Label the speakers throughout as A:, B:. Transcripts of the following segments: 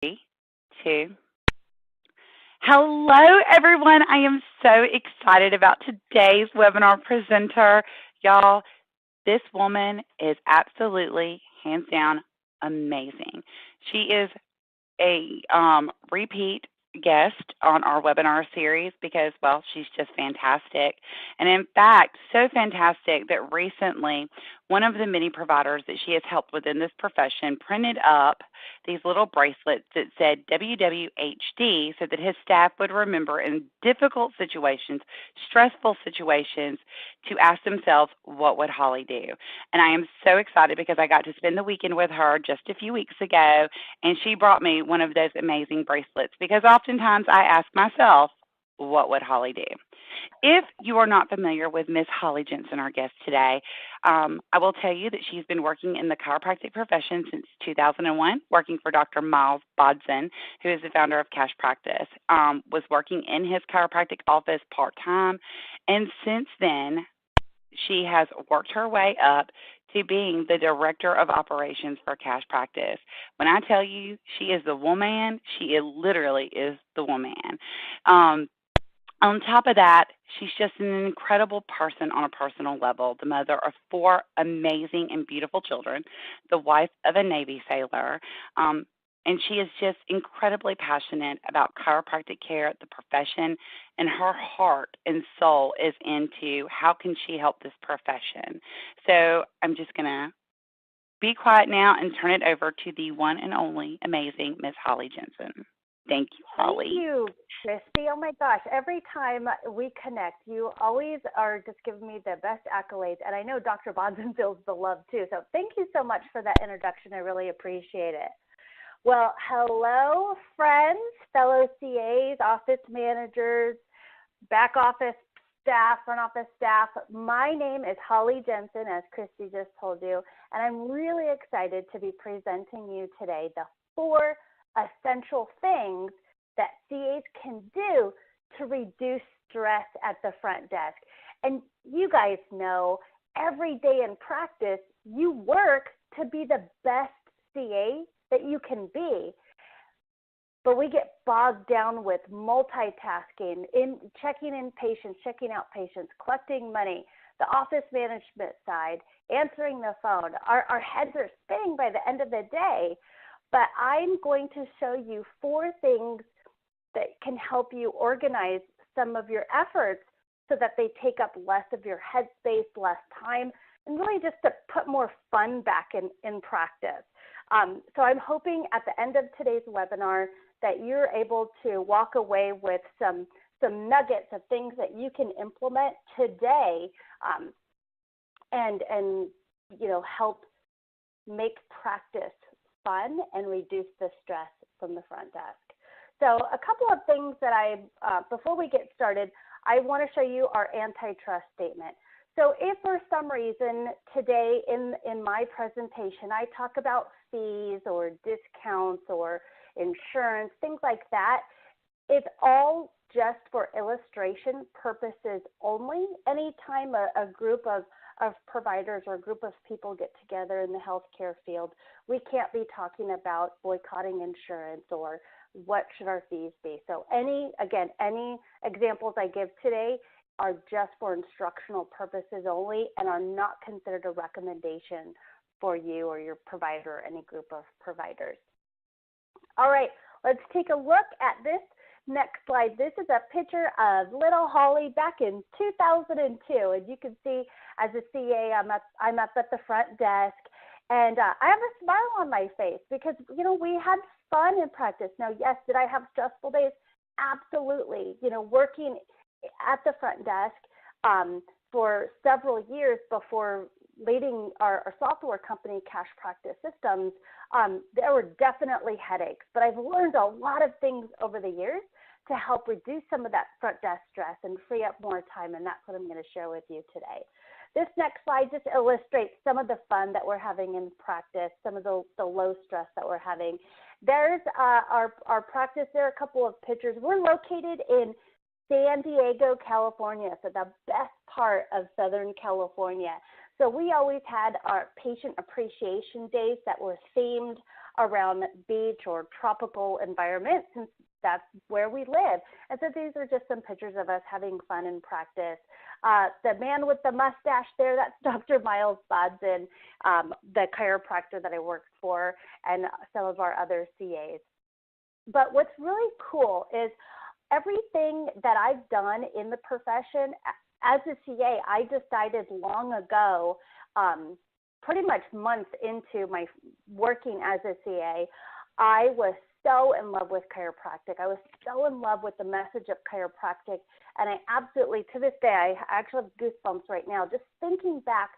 A: 3, 2. Hello, everyone. I am so excited about today's webinar presenter. Y'all, this woman is absolutely, hands down, amazing. She is a repeat guest on our webinar series because, well, she's just fantastic. And in fact, so fantastic that recently one of the many providers that she has helped within this profession printed up these little bracelets that said WWHD so that his staff would remember in difficult situations, stressful situations, to ask themselves, what would Holly do? And I am so excited because I got to spend the weekend with her just a few weeks ago, and she brought me one of those amazing bracelets because oftentimes I ask myself, what would Holly do? If you are not familiar with Miss Holly Jensen, our guest today, I will tell you that she's been working in the chiropractic profession since 2001, working for Dr. Miles Bodson, who is the founder of Cash Practice, was working in his chiropractic office part-time, and since then, she has worked her way up to being the director of operations for Cash Practice. When I tell you she is the woman, she literally is the woman. On top of that, she's just an incredible person on a personal level, the mother of 4 amazing and beautiful children, the wife of a Navy sailor, and she is just incredibly passionate about chiropractic care, the profession, and her heart and soul is into how can she help this profession. So I'm just going to be quiet now and turn it over to the one and only amazing Miss Holly Jensen. Thank you, Holly.
B: Thank you, Christy. Oh my gosh, every time we connect, you always are just giving me the best accolades, and I know Dr. Bodson feels the love too. So thank you so much for that introduction. I really appreciate it. Well, hello, friends, fellow CAs, office managers, back office staff, front office staff. My name is Holly Jensen, as Christy just told you, and I'm really excited to be presenting you today the 4 essential things that CAs can do to reduce stress at the front desk. And you guys know every day in practice, you work to be the best CA that you can be. But we get bogged down with multitasking, checking in patients, checking out patients, collecting money, the office management side, answering the phone. Our heads are spinning by the end of the day. But I'm going to show you 4 things that can help you organize some of your efforts so that they take up less of your headspace, less time, and really just to put more fun back in practice. So I'm hoping at the end of today's webinar that you're able to walk away with some nuggets of things that you can implement today and help make practice fun and reduce the stress from the front desk. So a couple of things that before we get started, I want to show you our antitrust statement. So if for some reason today in my presentation, I talk about fees or discounts or insurance, things like that, it's all just for illustration purposes only. Anytime a group of providers or a group of people get together in the healthcare field, we can't be talking about boycotting insurance or what should our fees be. So any examples I give today are just for instructional purposes only and are not considered a recommendation for you or your provider or any group of providers. All right, let's take a look at this next slide. This is a picture of little Holly back in 2002, and you can see as a CA, I'm up at the front desk, and I have a smile on my face because we had fun in practice. Now, yes, did I have stressful days? Absolutely. Working at the front desk for several years before leading our software company, Cash Practice Systems, there were definitely headaches, but I've learned a lot of things over the years to help reduce some of that front desk stress and free up more time, and that's what I'm going to share with you today. This next slide just illustrates some of the fun that we're having in practice, some of the low stress that we're having. There's our practice. There are a couple of pictures. We're located in San Diego, California, so the best part of Southern California. So we always had our patient appreciation days that were themed around beach or tropical environments, since that's where we live. And so these are just some pictures of us having fun in practice. The man with the mustache there, that's Dr. Miles Bodson, the chiropractor that I work for, and some of our other CAs. But what's really cool is everything that I've done in the profession, as a CA, I decided long ago, pretty much months into my working as a CA, I was so in love with chiropractic. I was so in love with the message of chiropractic. And I absolutely, to this day, I actually have goosebumps right now, just thinking back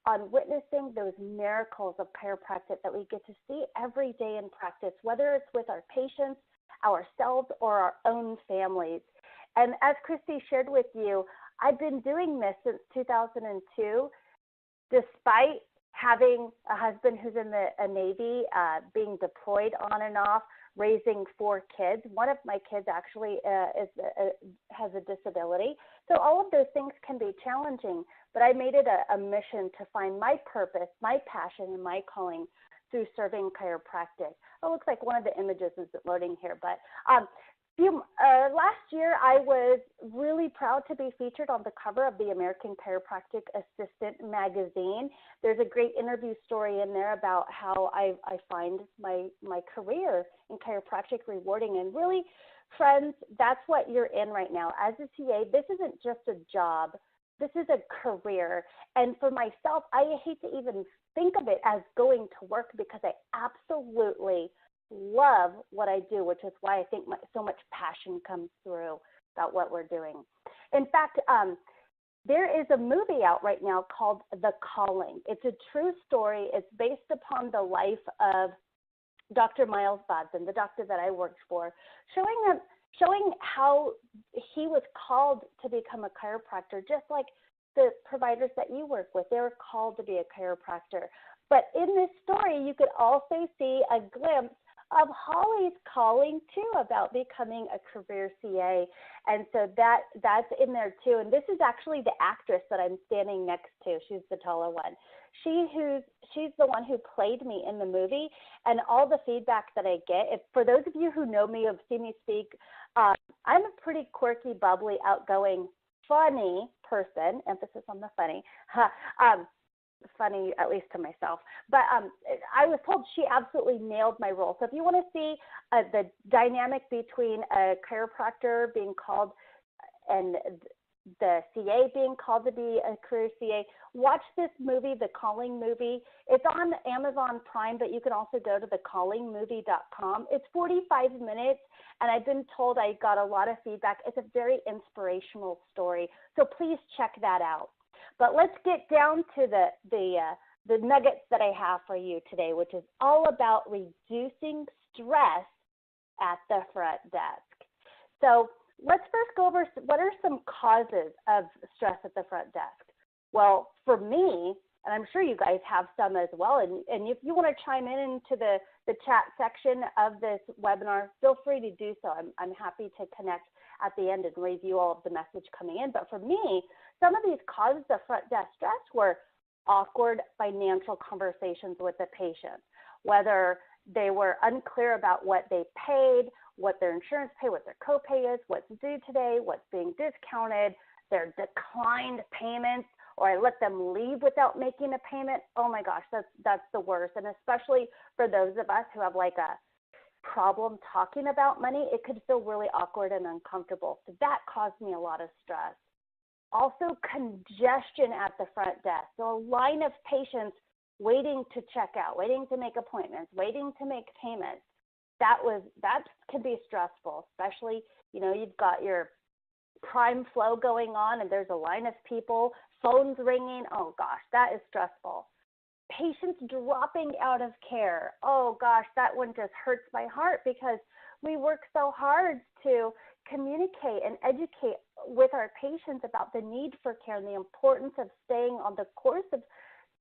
B: on witnessing those miracles of chiropractic that we get to see every day in practice, whether it's with our patients, ourselves, or our own families. And as Christy shared with you, I've been doing this since 2002, despite having a husband who's in the Navy, being deployed on and off, raising 4 kids. One of my kids actually has a disability. So all of those things can be challenging, but I made it a mission to find my purpose, my passion, and my calling through serving chiropractic. It looks like one of the images isn't loading here, but last year I was really proud to be featured on the cover of the American Chiropractic Assistant magazine. There's a great interview story in there about how I find my career in chiropractic rewarding. And really, friends, that's what you're in right now. As a CA, this isn't just a job. This is a career. And for myself, I hate to even think of it as going to work, because I absolutely love what I do, which is why I think so much passion comes through about what we're doing. In fact, there is a movie out right now called The Calling. It's a true story. It's based upon the life of Dr. Miles Bodson, the doctor that I worked for, showing how he was called to become a chiropractor, just like the providers that you work with. They were called to be a chiropractor. But in this story, you could also see a glimpse of Holly's calling too, about becoming a career CA. And so that's in there too. And this is actually the actress that I'm standing next to. She's the taller one. She's the one who played me in the movie, and all the feedback that I get, for those of you who know me, have seen me speak, I'm a pretty quirky, bubbly, outgoing, funny person, emphasis on the funny, funny, at least to myself. But I was told she absolutely nailed my role. So if you want to see the dynamic between a chiropractor being called and the CA being called to be a career CA, watch this movie, The Calling movie. It's on Amazon Prime, but you can also go to thecallingmovie.com. It's 45 minutes, and I've been told I got a lot of feedback. It's a very inspirational story, so please check that out. But let's get down to the nuggets that I have for you today, which is all about reducing stress at the front desk. So let's first go over what are some causes of stress at the front desk. Well, for me, and I'm sure you guys have some as well, and if you want to chime in into the chat section of this webinar, feel free to do so. I'm happy to connect at the end and review all of the message coming in. But for me, some of these causes of front desk stress were awkward financial conversations with the patient, whether they were unclear about what they paid, what their insurance paid, what their copay is, what's due today, what's being discounted, their declined payments, or I let them leave without making a payment. Oh my gosh, that's the worst. And especially for those of us who have like a problem talking about money, it could feel really awkward and uncomfortable. So that caused me a lot of stress. Also, congestion at the front desk. So a line of patients waiting to check out, waiting to make appointments, waiting to make payments. That can be stressful, especially, you've got your prime flow going on and there's a line of people, phones ringing. Oh gosh, that is stressful. Patients dropping out of care. Oh gosh, that one just hurts my heart, because we work so hard to communicate and educate with our patients about the need for care and the importance of staying on the course of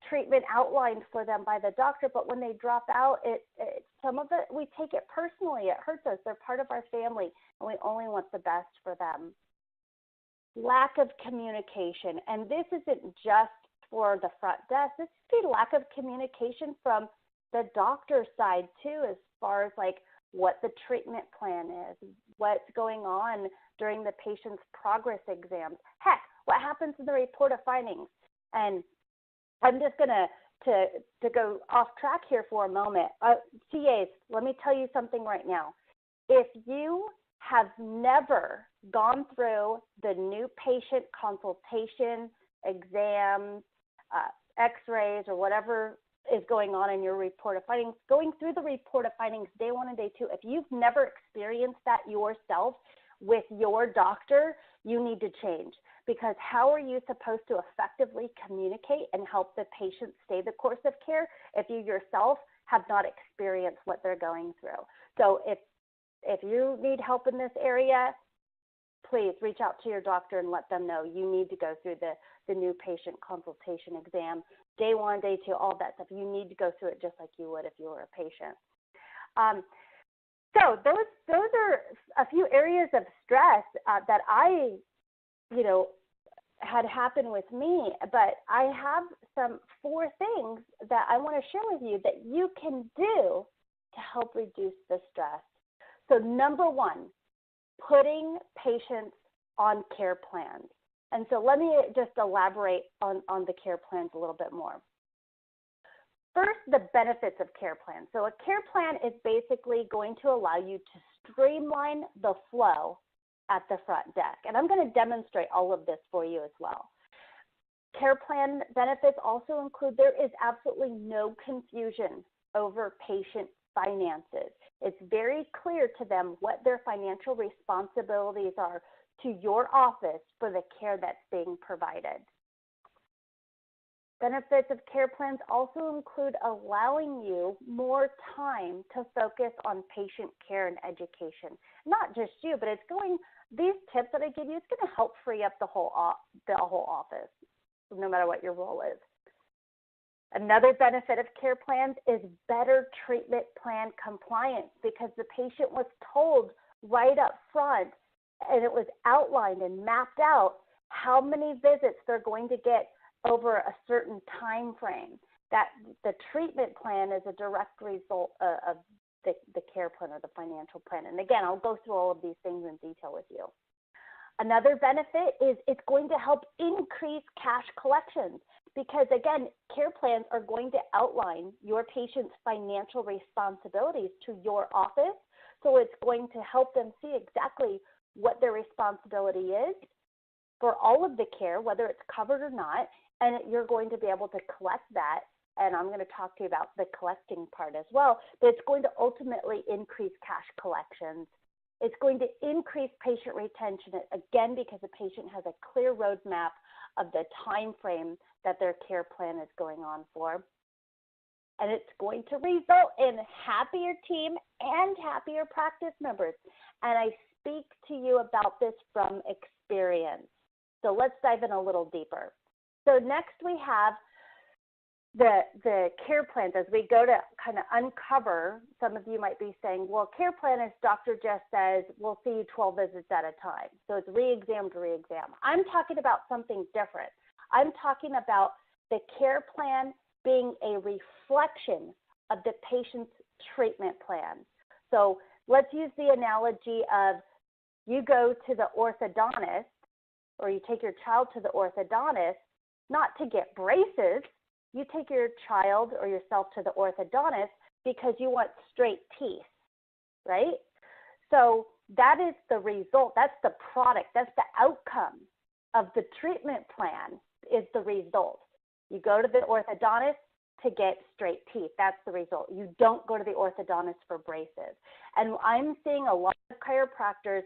B: treatment outlined for them by the doctor. But when they drop out, some of it, we take it personally. It hurts us. They're part of our family, and we only want the best for them. Lack of communication. And this isn't just for the front desk. This could be lack of communication from the doctor side too, as far as like what the treatment plan is, what's going on during the patient's progress exams. Heck, what happens in the report of findings? And I'm just going to go off track here for a moment. CAs, let me tell you something right now. If you have never gone through the new patient consultation, exams, x-rays, or whatever is going on in your report of findings, going through the report of findings day 1 and day 2, if you've never experienced that yourself with your doctor, you need to change. Because how are you supposed to effectively communicate and help the patient stay the course of care if you yourself have not experienced what they're going through? So if you need help in this area, please reach out to your doctor and let them know you need to go through the new patient consultation exam, day 1, day 2, all that stuff. You need to go through it just like you would if you were a patient. So those are a few areas of stress that I, had happen with me, but I have some 4 things that I want to share with you that you can do to help reduce the stress. So number 1, putting patients on care plans. And so let me just elaborate on the care plans a little bit more. First, the benefits of care plans. So a care plan is basically going to allow you to streamline the flow at the front desk. And I'm going to demonstrate all of this for you as well. Care plan benefits also include there is absolutely no confusion over patient finances. It's very clear to them what their financial responsibilities are to your office for the care that's being provided. Benefits of care plans also include allowing you more time to focus on patient care and education. Not just you, but these tips that I give you, it's going to help free up the whole office, no matter what your role is. Another benefit of care plans is better treatment plan compliance, because the patient was told right up front, and it was outlined and mapped out how many visits they're going to get over a certain time frame. That the treatment plan is a direct result of the care plan or the financial plan. And again, I'll go through all of these things in detail with you. Another benefit is it's going to help increase cash collections, because again, care plans are going to outline your patient's financial responsibilities to your office. So it's going to help them see exactly what their responsibility is for all of the care, whether it's covered or not, and you're going to be able to collect that. And I'm going to talk to you about the collecting part as well, but it's going to ultimately increase cash collections. It's going to increase patient retention, again, because the patient has a clear roadmap of the time frame that their care plan is going on for. And it's going to result in happier team and happier practice members. And I speak to you about this from experience. So let's dive in a little deeper. So next we have the care plans. As we go to kind of uncover, some of you might be saying, well, care plan is Dr. Jess says, we'll see you 12 visits at a time. So it's re-exam to re-exam. I'm talking about something different. I'm talking about the care plan being a reflection of the patient's treatment plan. So let's use the analogy of you go to the orthodontist, or you take your child to the orthodontist, not to get braces. You take your child or yourself to the orthodontist because you want straight teeth, right? So that is the result. That's the product. That's the outcome of the treatment plan, is the result. You go to the orthodontist to get straight teeth. That's the result. You don't go to the orthodontist for braces. And I'm seeing a lot of chiropractors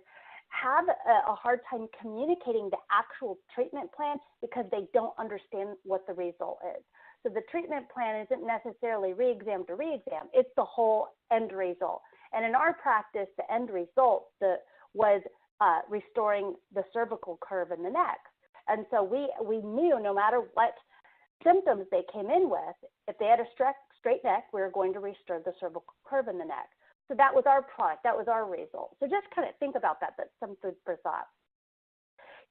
B: have a hard time communicating the actual treatment plan because they don't understand what the result is. So the treatment plan isn't necessarily re-exam to re-exam. It's the whole end result. And in our practice, the end result was restoring the cervical curve in the neck. And so we knew no matter what symptoms they came in with, if they had a straight neck, we were going to restore the cervical curve in the neck. So that was our product. That was our result. So just kind of think about that. That's some food for thought.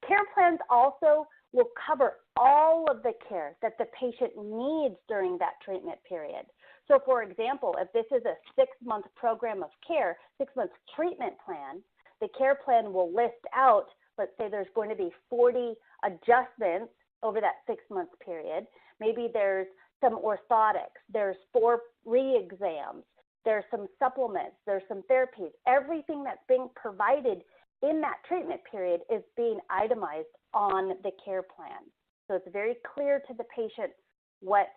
B: Care plans also will cover all of the care that the patient needs during that treatment period. So for example, if this is a 6-month program of care, 6-month treatment plan, the care plan will list out, let's say there's going to be 40 adjustments over that 6-month period. Maybe there's some orthotics, there's 4 re-exams, there's some supplements, there's some therapies. Everything that's being provided in that treatment period is being itemized on the care plan. So it's very clear to the patient what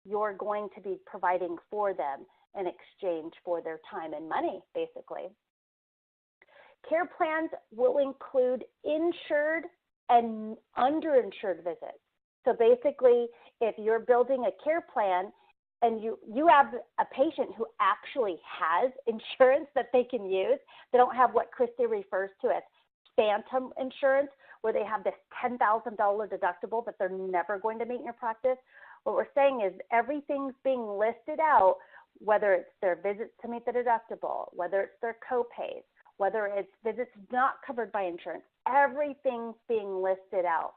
B: you're going to be providing for them in exchange for their time and money, basically. Care plans will include insured and underinsured visits. So basically, if you're building a care plan and you have a patient who actually has insurance that they can use, they don't have what Christy refers to as phantom insurance, where they have this $10,000 deductible that they're never going to meet in your practice. What we're saying is everything's being listed out, whether it's their visits to meet the deductible, whether it's their copays, whether it's visits not covered by insurance, everything's being listed out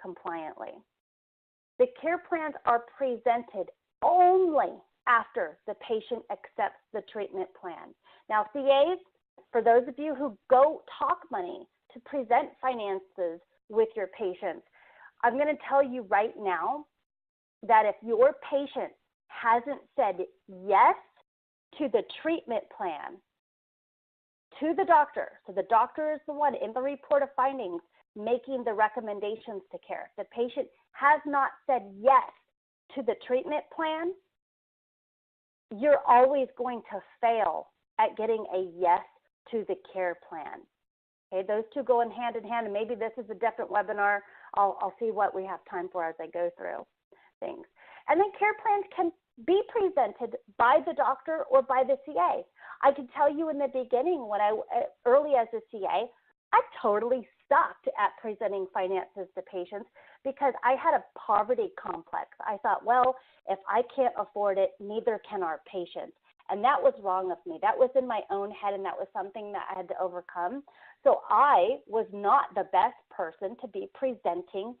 B: compliantly. The care plans are presented only after the patient accepts the treatment plan. Now, CAs, for those of you who go talk money to present finances with your patients, I'm going to tell you right now that if your patient hasn't said yes to the treatment plan to the doctor, so the doctor is the one in the report of findings making the recommendations to care. If the patient has not said yes to the treatment plan, you're always going to fail at getting a yes to the care plan. Okay, those two go in hand, and maybe this is a different webinar. I'll see what we have time for as I go through things. And then care plans can be presented by the doctor or by the CA. I can tell you in the beginning, when early as a CA, I totally sucked at presenting finances to patients because I had a poverty complex. I thought, well, if I can't afford it, neither can our patients. And that was wrong of me. That was in my own head, and that was something that I had to overcome. So I was not the best person to be presenting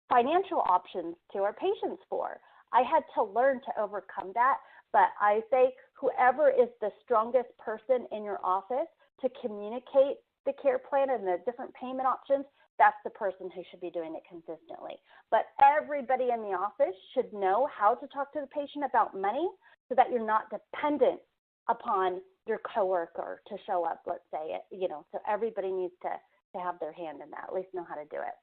B: financial options to our patients for. I had to learn to overcome that, but I say whoever is the strongest person in your office to communicate the care plan and the different payment options, that's the person who should be doing it consistently. But everybody in the office should know how to talk to the patient about money so that you're not dependent upon your coworker to show up, let's say, so everybody needs to have their hand in that, at least know how to do it.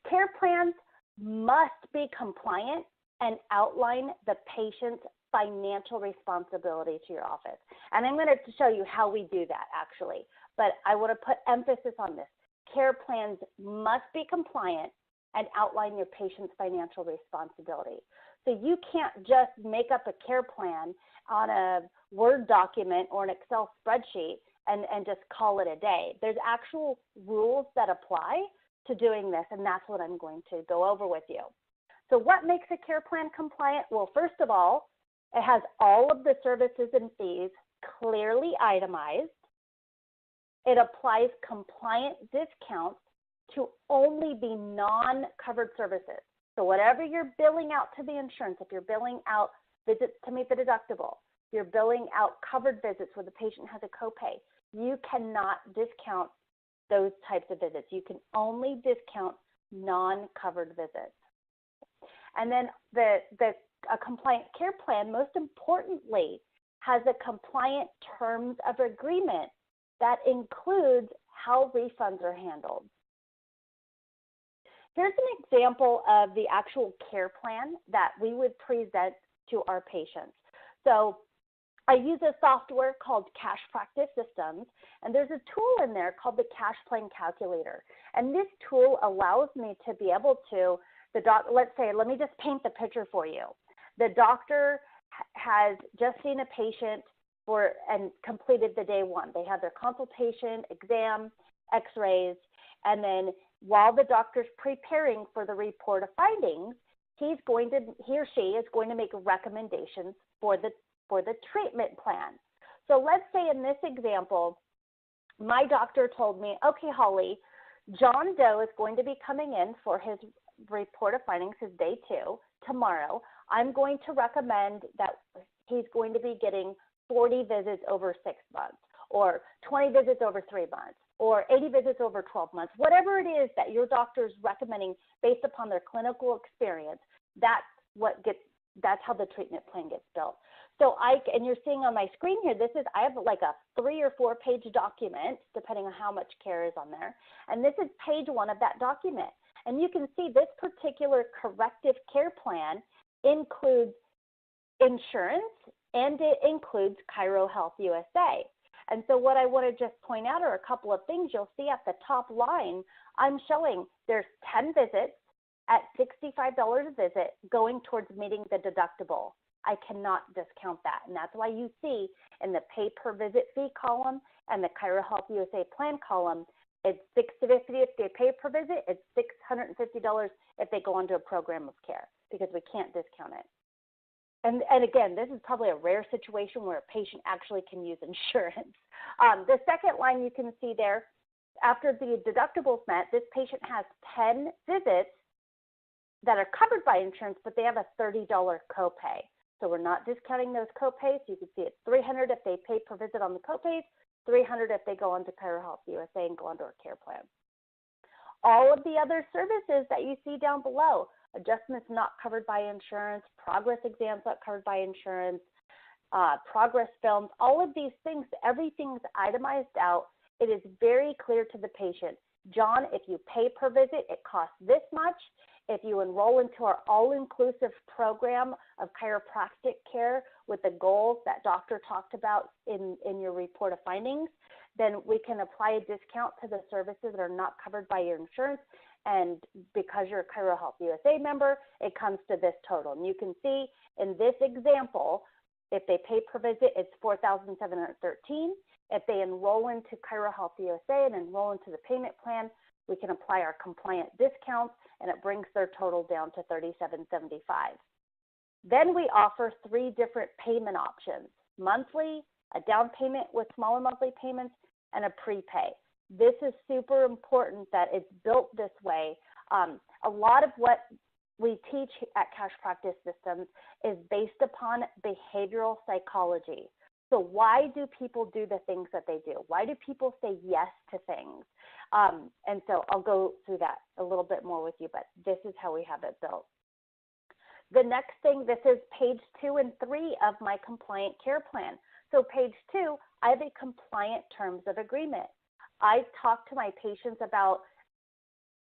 B: Care plans must be compliant and outline the patient's financial responsibility to your office. And I'm going to show you how we do that, actually. But I want to put emphasis on this. Care plans must be compliant and outline your patient's financial responsibility. So you can't just make up a care plan on a Word document or an Excel spreadsheet and just call it a day. There's actual rules that apply to doing this, and that's what I'm going to go over with you. So what makes a care plan compliant? Well, first of all, it has all of the services and fees clearly itemized. It applies compliant discounts to only the non-covered services. So whatever you're billing out to the insurance, if you're billing out visits to meet the deductible, you're billing out covered visits where the patient has a copay, you cannot discount those types of visits. You can only discount non-covered visits. And then a compliant care plan, most importantly, has a compliant terms of agreement that includes how refunds are handled. Here's an example of the actual care plan that we would present to our patients. So I use a software called Cash Practice Systems, and there's a tool in there called the Cash Plan Calculator. And this tool allows me to be able to, let's say, let me just paint the picture for you. The doctor has just seen a patient and completed the day one. They had their consultation, exam, x-rays, and then while the doctor's preparing for the report of findings, he or she is going to make recommendations for the treatment plan. So let's say in this example, my doctor told me, okay, Holly, John Doe is going to be coming in for his report of findings, his day 2, tomorrow. I'm going to recommend that he's going to be getting 40 visits over 6 months, or 20 visits over 3 months, or 80 visits over 12 months, whatever it is that your doctor is recommending based upon their clinical experience, that's how the treatment plan gets built. So and you're seeing on my screen here, I have like a 3 or 4 page document, depending on how much care is on there. And this is page 1 of that document. And you can see this particular corrective care plan includes insurance, and it includes ChiroHealthUSA. And so what I want to just point out are a couple of things. You'll see at the top line, I'm showing there's 10 visits at $65 a visit going towards meeting the deductible. I cannot discount that. And that's why you see in the pay per visit fee column and the ChiroHealthUSA plan column, it's $650 if they pay per visit, it's $650 if they go onto a program of care, because we can't discount it. And again, this is probably a rare situation where a patient actually can use insurance. The second line you can see there, after the deductibles met, this patient has 10 visits that are covered by insurance, but they have a $30 copay. So we're not discounting those copays. You can see it's $300 if they pay per visit on the copays, $300 if they go onto ChiroHealthUSA and go onto our care plan. All of the other services that you see down below, adjustments not covered by insurance, progress exams not covered by insurance, progress films, all of these things, everything's itemized out. It is very clear to the patient, John, if you pay per visit, it costs this much. If you enroll into our all-inclusive program of chiropractic care with the goals that doctor talked about in your report of findings, then we can apply a discount to the services that are not covered by your insurance. And because you're a ChiroHealthUSA member, it comes to this total. And you can see in this example, if they pay per visit, it's $4,713. If they enroll into ChiroHealthUSA and enroll into the payment plan, we can apply our compliant discounts, and it brings their total down to $3,775. Then we offer 3 different payment options: monthly, a down payment with smaller monthly payments, and a prepay. This is super important that it's built this way. A lot of what we teach at Cash Practice Systems is based upon behavioral psychology. So why do people do the things that they do? Why do people say yes to things? And so I'll go through that a little bit more with you, but this is how we have it built. The next thing, this is page 2 and 3 of my compliant care plan. So page 2, I have a compliant terms of agreement. I talk to my patients about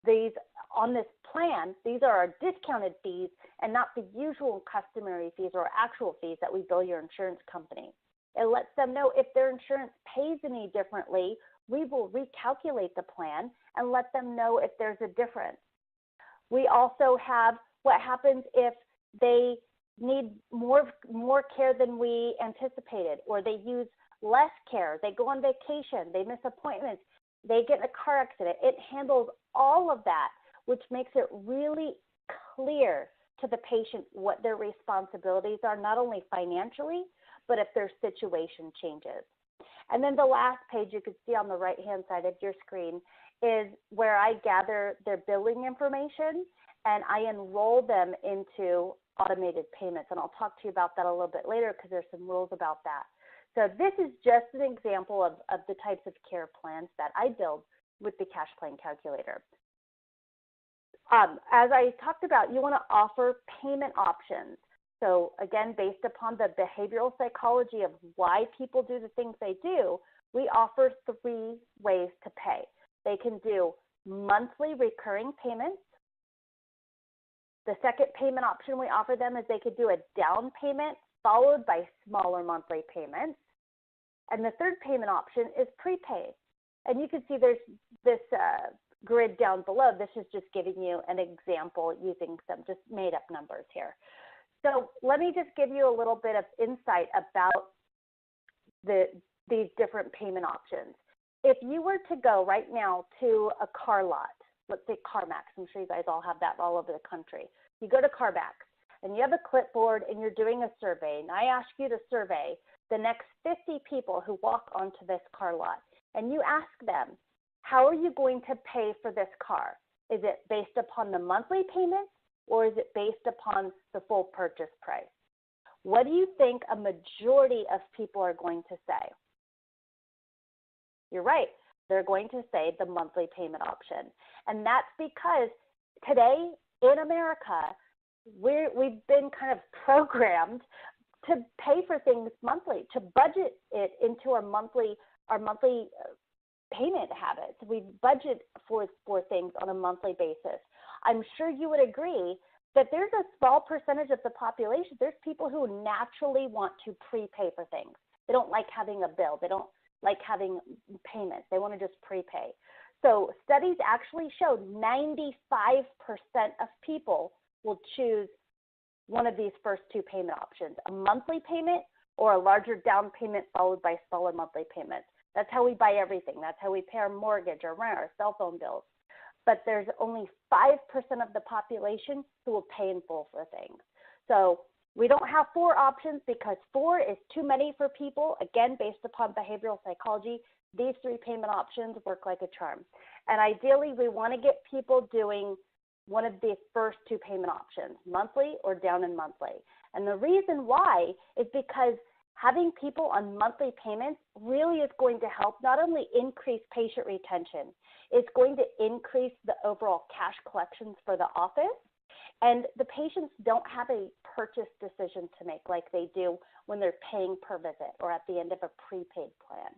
B: these on this plan. These are our discounted fees and not the usual customary fees or actual fees that we bill your insurance company. It lets them know if their insurance pays any differently, we will recalculate the plan and let them know if there's a difference. We also have what happens if they need more care than we anticipated, or they use less care, they go on vacation, they miss appointments, they get in a car accident. It handles all of that, which makes it really clear to the patient what their responsibilities are, not only financially, but if their situation changes. And then the last page you can see on the right-hand side of your screen is where I gather their billing information and I enroll them into automated payments. And I'll talk to you about that a little bit later because there's some rules about that. So this is just an example of the types of care plans that I build with the cash plan calculator. As I talked about, you want to offer payment options. So again, based upon the behavioral psychology of why people do the things they do, we offer 3 ways to pay. They can do monthly recurring payments. The second payment option we offer them is they could do a down payment followed by smaller monthly payments. And the third payment option is prepaid. And you can see there's this grid down below. This is just giving you an example using some just made up numbers here. So let me just give you a little bit of insight about these different payment options. If you were to go right now to a car lot, let's say CarMax, I'm sure you guys all have that all over the country. You go to CarMax and you have a clipboard and you're doing a survey, and I ask you to survey the next 50 people who walk onto this car lot, and you ask them, how are you going to pay for this car? Is it based upon the monthly payments or is it based upon the full purchase price? What do you think a majority of people are going to say? You're right. They're going to say the monthly payment option. And that's because today in America, we've been kind of programmed to pay for things monthly, to budget it into our monthly payment habits. We budget for things on a monthly basis. I'm sure you would agree that there's a small percentage of the population, there's people who naturally want to prepay for things. They don't like having a bill. They don't like having payments. They want to just prepay. So studies actually showed 95% of people will choose one of these first two payment options, a monthly payment or a larger down payment followed by smaller monthly payments. That's how we buy everything. That's how we pay our mortgage, our rent, our cell phone bills. But there's only 5% of the population who will pay in full for things. So we don't have 4 options because 4 is too many for people. Again, based upon behavioral psychology, these 3 payment options work like a charm. And ideally, we want to get people doing one of the first 2 payment options, monthly or down in monthly. And the reason why is because having people on monthly payments really is going to help not only increase patient retention, it's going to increase the overall cash collections for the office, and the patients don't have a purchase decision to make like they do when they're paying per visit or at the end of a prepaid plan.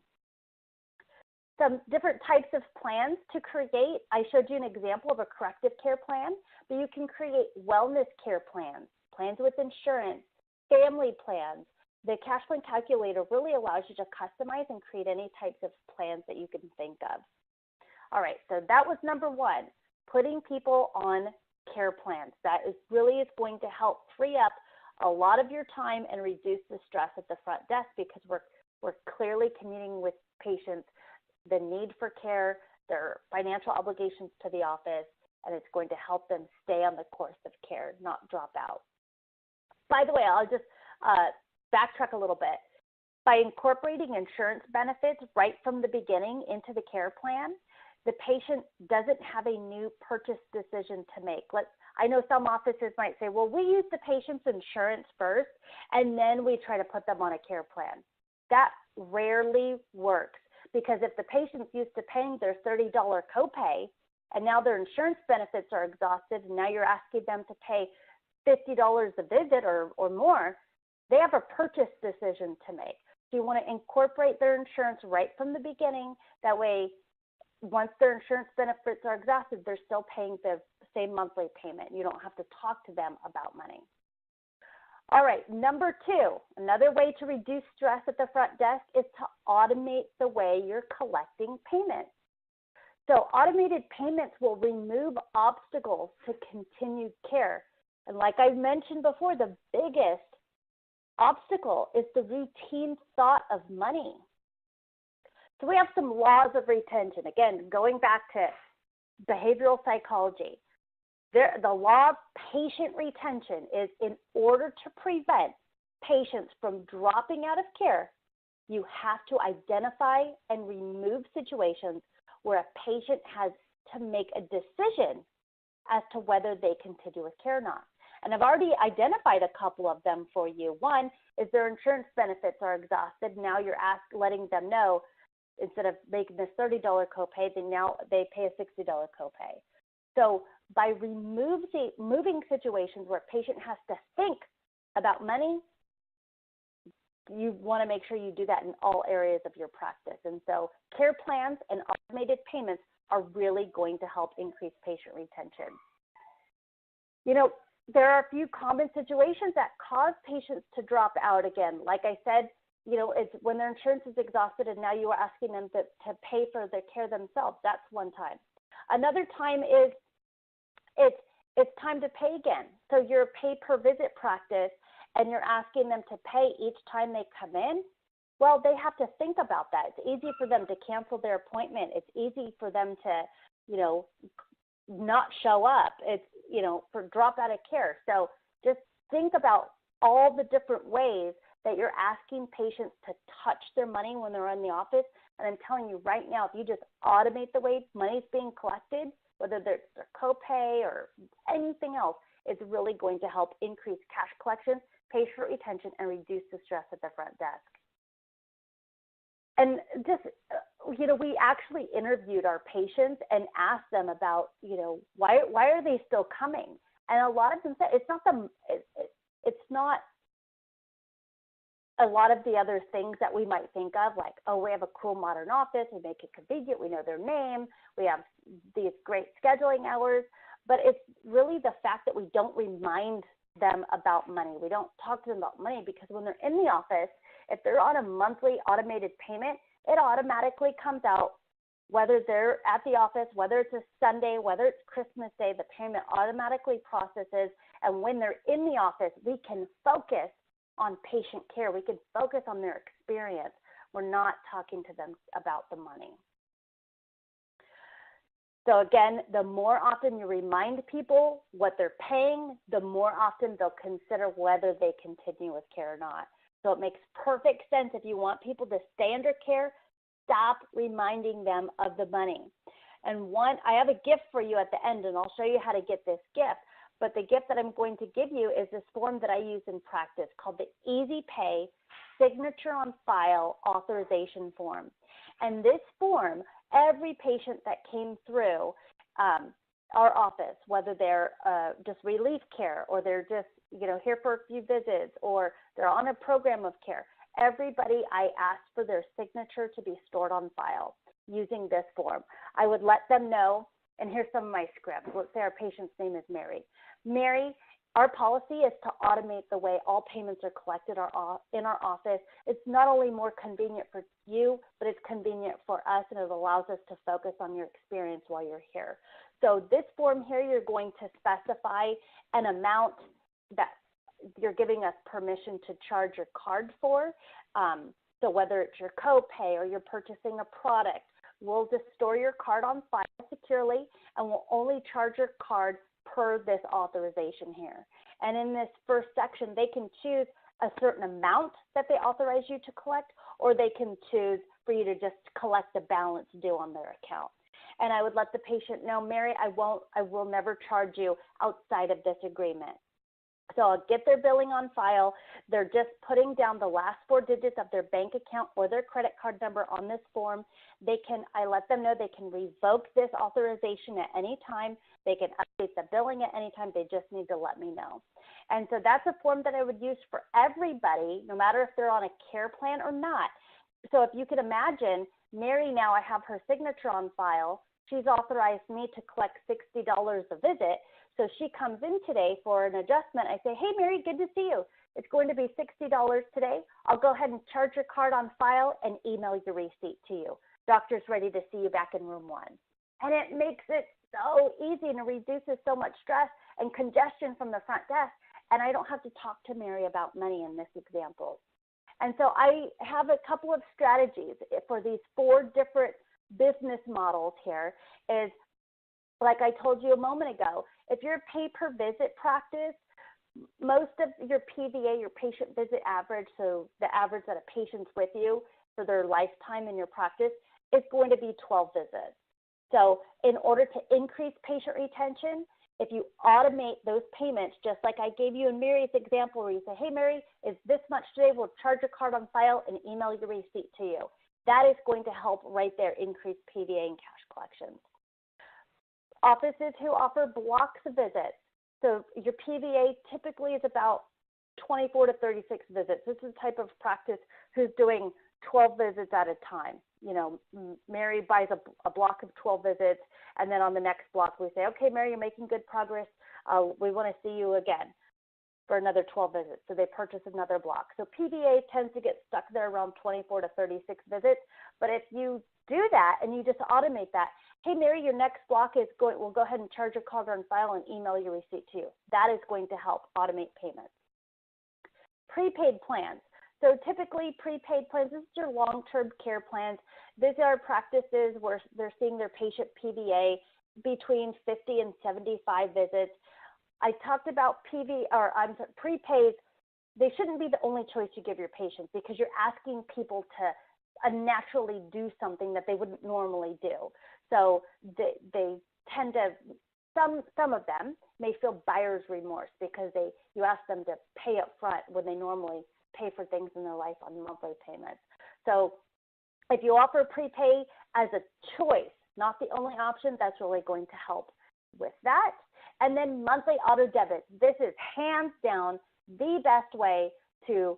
B: Some different types of plans to create. I showed you an example of a corrective care plan, but you can create wellness care plans, plans with insurance, family plans. The cash plan calculator really allows you to customize and create any types of plans that you can think of. All right, so that was number 1, putting people on care plans. That really is going to help free up a lot of your time and reduce the stress at the front desk because we're clearly communicating with patients the need for care, their financial obligations to the office, and it's going to help them stay on the course of care, not drop out. By the way, I'll just backtrack a little bit. By incorporating insurance benefits right from the beginning into the care plan, the patient doesn't have a new purchase decision to make. I know some offices might say, well, we use the patient's insurance first, and then we try to put them on a care plan. That rarely works because if the patient's used to paying their $30 copay, and now their insurance benefits are exhausted, and now you're asking them to pay $50 a visit or more, they have a purchase decision to make. So you want to incorporate their insurance right from the beginning. That way, once their insurance benefits are exhausted, they're still paying the same monthly payment. You don't have to talk to them about money. All right, number 2, another way to reduce stress at the front desk is to automate the way you're collecting payments. So automated payments will remove obstacles to continued care. And like I mentioned before, the biggest obstacle is the routine thought of money. So we have some laws of retention. Again, going back to behavioral psychology, the law of patient retention is in order to prevent patients from dropping out of care, you have to identify and remove situations where a patient has to make a decision as to whether they continue with care or not. And I've already identified a couple of them for you. One is their insurance benefits are exhausted. Now you're letting them know instead of making this $30 copay, they pay a $60 copay. So by moving situations where a patient has to think about money, you want to make sure you do that in all areas of your practice. And so care plans and automated payments are really going to help increase patient retention. You know, there are a few common situations that cause patients to drop out again. Like I said, you know, it's when their insurance is exhausted and now you are asking them to pay for their care themselves. That's one time. Another time is it's time to pay again. So you're a pay per visit practice and you're asking them to pay each time they come in. Well, they have to think about that. It's easy for them to cancel their appointment. It's easy for them to, you know, not show up. It's, you know, for drop out of care. So just think about all the different ways that you're asking patients to touch their money when they're in the office. And I'm telling you right now, if you just automate the way money's being collected, whether it's their copay or anything else, is really going to help increase cash collections, patient retention, and reduce the stress at the front desk. And just, we actually interviewed our patients and asked them about, why are they still coming? And a lot of them said it's not a lot of the other things that we might think of, like, oh, we have a cool modern office, we make it convenient, we know their name, we have these great scheduling hours, but it's really the fact that we don't remind them about money. We don't talk to them about money because when they're in the office, if they're on a monthly automated payment, it automatically comes out, whether they're at the office, whether it's a Sunday, whether it's Christmas Day, the payment automatically processes. And when they're in the office, we can focus on patient care. We can focus on their experience. We're not talking to them about the money. So again, the more often you remind people what they're paying, the more often they'll consider whether they continue with care or not. So it makes perfect sense if you want people to stay under care, stop reminding them of the money. And I have a gift for you at the end, and I'll show you how to get this gift. But the gift that I'm going to give you is this form that I use in practice called the Easy Pay Signature on File Authorization Form. And this form, every patient that came through our office, whether they're just relief care or they're just here for a few visits or they're on a program of care, everybody I asked for their signature to be stored on file using this form. I would let them know, and here's some of my script. Let's say our patient's name is Mary. Mary, our policy is to automate the way all payments are collected in our office. It's not only more convenient for you, but it's convenient for us, and it allows us to focus on your experience while you're here. So this form here, you're going to specify an amount that you're giving us permission to charge your card for. So whether it's your copay or you're purchasing a product, we'll just store your card on file securely, and we'll only charge your card per this authorization here. And in this first section, they can choose a certain amount that they authorize you to collect, or they can choose for you to just collect the balance due on their account. And I would let the patient know, Mary, I will never charge you outside of this agreement. So I'll get their billing on file. They're just putting down the last 4 digits of their bank account or their credit card number on this form. I let them know they can revoke this authorization at any time. They can update the billing at any time. They just need to let me know. And so that's a form that I would use for everybody, no matter if they're on a care plan or not. So if you could imagine, Mary, now I have her signature on file. She's authorized me to collect $60 a visit. So she comes in today for an adjustment. I say, hey, Mary, good to see you. It's going to be $60 today. I'll go ahead and charge your card on file and email your receipt to you. Doctor's ready to see you back in room 1. And it makes it so easy, and it reduces so much stress and congestion from the front desk. And I don't have to talk to Mary about money in this example. And so I have a couple of strategies for these 4 different business models here. Is like I told you a moment ago, if you're a pay-per-visit practice, most of your PVA, your patient visit average, so the average that a patient's with you for their lifetime in your practice, is going to be 12 visits. So in order to increase patient retention, if you automate those payments, just like I gave you in Mary's example, where you say, hey, Mary, is this much today? We'll charge your card on file and email your receipt to you. That is going to help right there increase PVA and cash collections. Offices who offer blocks of visits. So your PVA typically is about 24 to 36 visits. This is the type of practice who's doing 12 visits at a time. Mary buys a block of 12 visits, and then on the next block we say, okay, Mary, you're making good progress. We want to see you again for another 12 visits. So they purchase another block. So PVA tends to get stuck there around 24 to 36 visits. But if you do that and you just automate that, hey, Mary, your next block we'll go ahead and charge your card on file and email your receipt to you. That is going to help automate payments. Prepaid plans. So typically prepaid plans, this is your long-term care plans. These are practices where they're seeing their patient PVA between 50 and 75 visits. I talked about prepays. They shouldn't be the only choice you give your patients, because you're asking people to naturally do something that they wouldn't normally do. So they tend to Some of them may feel buyer's remorse because you ask them to pay up front when they normally pay for things in their life on monthly payments. So if you offer prepay as a choice, not the only option, that's really going to help with that. And then monthly auto debit. This is hands down the best way to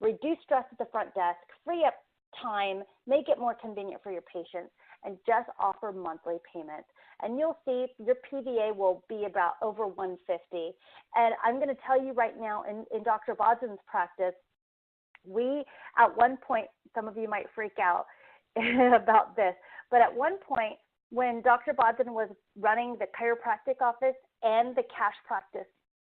B: reduce stress at the front desk, free up time, make it more convenient for your patients, and just offer monthly payments. And you'll see your PVA will be about over 150. And I'm going to tell you right now, in Dr. Bodzen's practice, we, at one point, some of you might freak out about this, but at one point, when Dr. Bodzen was running the chiropractic office and the cash practice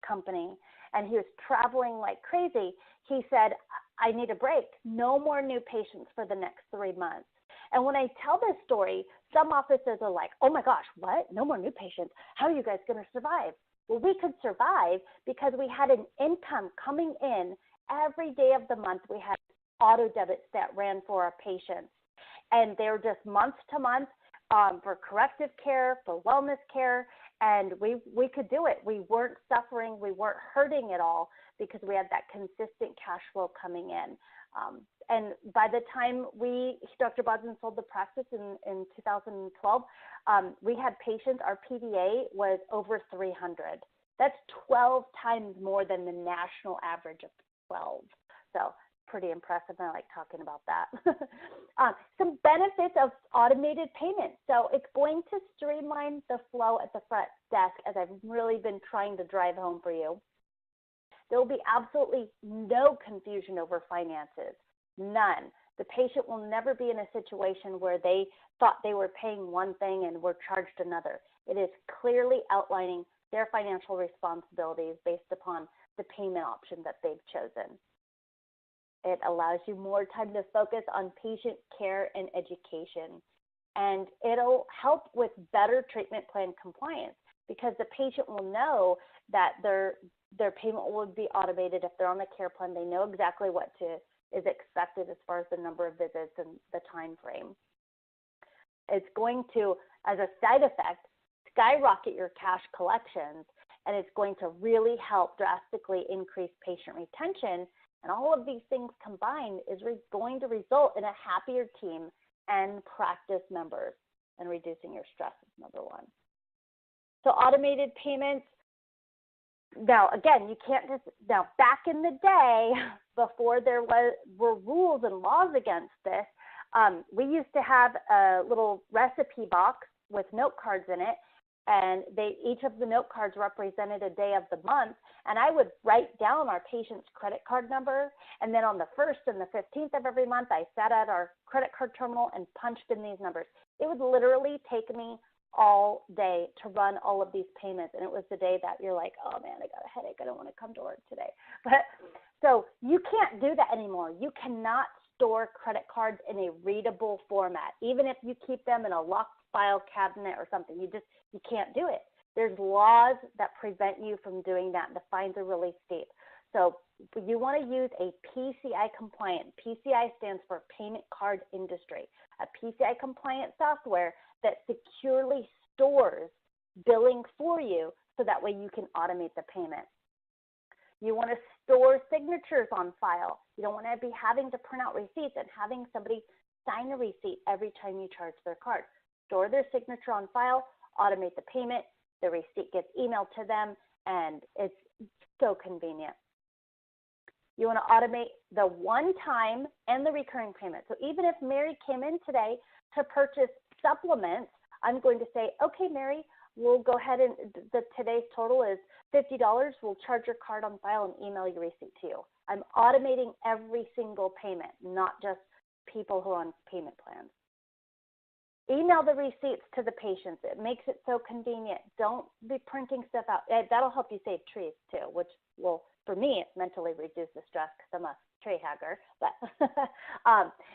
B: company, and he was traveling like crazy, he said, I need a break. No more new patients for the next 3 months. And when I tell this story, some offices are like, oh my gosh, what? No more new patients? How are you guys going to survive? Well, we could survive because we had an income coming in every day of the month. We had auto debits that ran for our patients. And they're just month to month for corrective care, for wellness care. And we could do it. We weren't suffering. We weren't hurting at all because we had that consistent cash flow coming in. And by the time Dr. Bodzen sold the practice in 2012, we had patients, our PVA was over 300. That's 12 times more than the national average of 12. So pretty impressive. I like talking about that. Some benefits of automated payments. So it's going to streamline the flow at the front desk, as I've really been trying to drive home for you. There will be absolutely no confusion over finances, none. The patient will never be in a situation where they thought they were paying one thing and were charged another. It is clearly outlining their financial responsibilities based upon the payment option that they've chosen. It allows you more time to focus on patient care and education. And it'll help with better treatment plan compliance because the patient will know that their payment will be automated. If they're on the care plan, they know exactly what is expected as far as the number of visits and the time frame. It's going to, as a side effect, skyrocket your cash collections, and it's going to really help drastically increase patient retention. And all of these things combined is going to result in a happier team and practice members, and reducing your stress is number one. So automated payments. Now, again, you can't just, now back in the day, before there were rules and laws against this, we used to have a little recipe box with note cards in it, and each of the note cards represented a day of the month, and I would write down our patient's credit card number, and then on the 1st and the 15th of every month, I sat at our credit card terminal and punched in these numbers. It would literally take me all day to run all of these payments, and it was the day that you're like, oh man, I got a headache, I don't want to come to work today. But so you can't do that anymore. You cannot store credit cards in a readable format, even if you keep them in a locked file cabinet or something. You can't do it. There's laws that prevent you from doing that, and the fines are really steep. So you want to use a PCI compliant. PCI stands for Payment Card Industry, a PCI compliant software that securely stores billing for you so that way you can automate the payment. You want to store signatures on file. You don't want to be having to print out receipts and having somebody sign a receipt every time you charge their card. Store their signature on file, automate the payment, the receipt gets emailed to them, and it's so convenient. You want to automate the one-time and the recurring payment. So even if Mary came in today to purchase supplements, I'm going to say, okay, Mary, we'll go ahead and today's total is $50. We'll charge your card on file and email your receipt to you. I'm automating every single payment, not just people who are on payment plans. Email the receipts to the patients. It makes it so convenient. Don't be printing stuff out. That'll help you save trees too, which will, for me, it mentally reduce the stress because I'm a tree hugger. But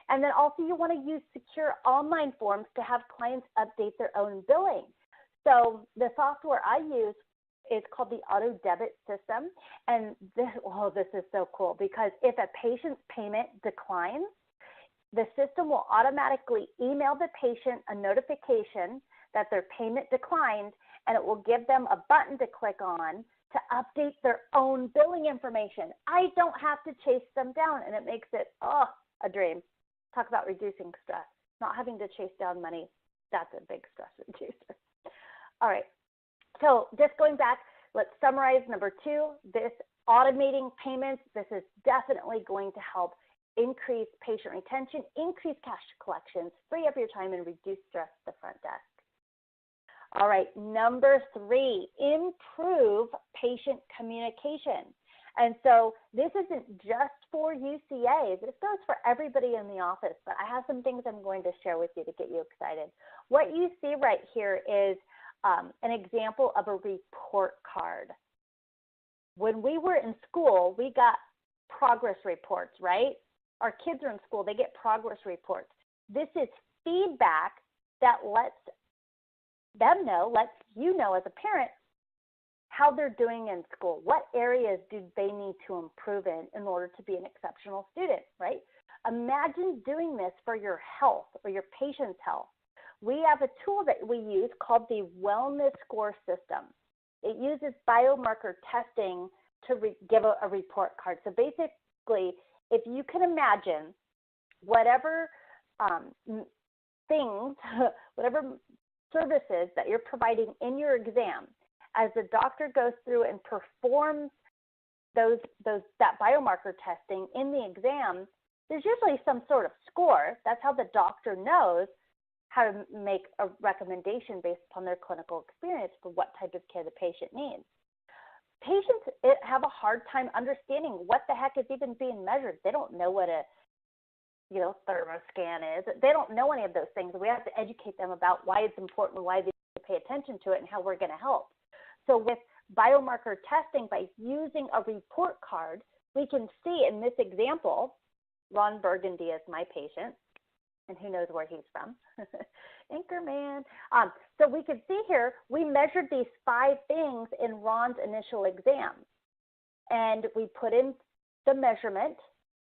B: and then also you want to use secure online forms to have clients update their own billing. So the software I use is called the auto debit system. And this is so cool because if a patient's payment declines, the system will automatically email the patient a notification that their payment declined, and it will give them a button to click on to update their own billing information. I don't have to chase them down, and it makes it, a dream. Talk about reducing stress. Not having to chase down money, that's a big stress reducer. All right, so just going back, let's summarize number 2, this automating payments. This is definitely going to help increase patient retention, increase cash collections, free up your time, and reduce stress at the front desk. All right, number 3, improve patient communication. And so this isn't just for UCA. This goes for everybody in the office, but I have some things I'm going to share with you to get you excited. What you see right here is an example of a report card. When we were in school, we got progress reports, right? Our kids are in school, they get progress reports. This is feedback that lets them know, lets you know as a parent, how they're doing in school. What areas do they need to improve in order to be an exceptional student, right? Imagine doing this for your health or your patient's health. We have a tool that we use called the Wellness Score System. It uses biomarker testing to give a report card. So basically, if you can imagine whatever things, whatever services that you're providing in your exam, as the doctor goes through and performs that biomarker testing in the exam, there's usually some sort of score. That's how the doctor knows how to make a recommendation based upon their clinical experience for what type of care the patient needs. Patients have a hard time understanding what the heck is even being measured. They don't know what a thermoscan is. They don't know any of those things. We have to educate them about why it's important, why they need to pay attention to it, and how we're going to help. So with biomarker testing, by using a report card, we can see in this example, Ron Burgundy is my patient, and who knows where he's from, Anchorman. So we can see here, we measured these 5 things in Ron's initial exam. And we put in the measurement,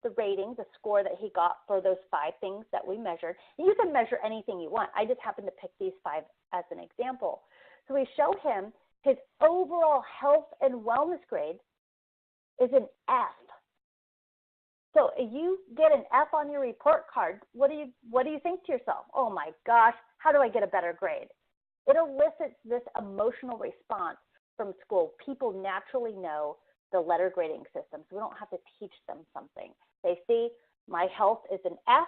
B: the rating, the score that he got for those 5 things that we measured. And you can measure anything you want. I just happened to pick these 5 as an example. So we showed him his overall health and wellness grade is an F. So if you get an F on your report card, what do you think to yourself? Oh my gosh, how do I get a better grade? It elicits this emotional response from school. People naturally know the letter grading system, so we don't have to teach them something. They see my health is an F.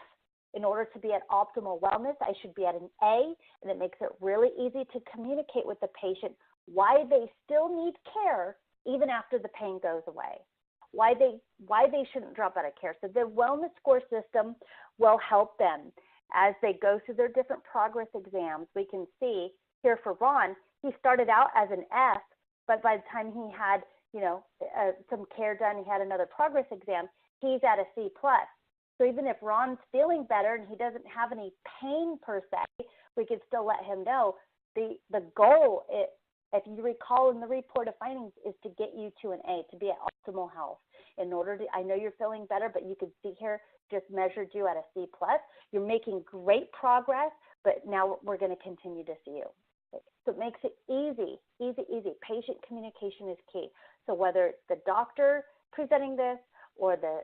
B: In order to be at optimal wellness, I should be at an A, and it makes it really easy to communicate with the patient why they still need care even after the pain goes away. Why they shouldn't drop out of care. So the wellness score system will help them as they go through their different progress exams. We can see here for Ron, he started out as an F, but by the time he had some care done, he had another progress exam, he's at a C+. So even if Ron's feeling better and he doesn't have any pain per se, we could still let him know the goal, if you recall in the report of findings, is to get you to an A, to be at optimal health. In order to, I know you're feeling better, but you can see here, just measured you at a C+. You're making great progress, but now we're going to continue to see you. So it makes it easy. Patient communication is key. So whether it's the doctor presenting this or the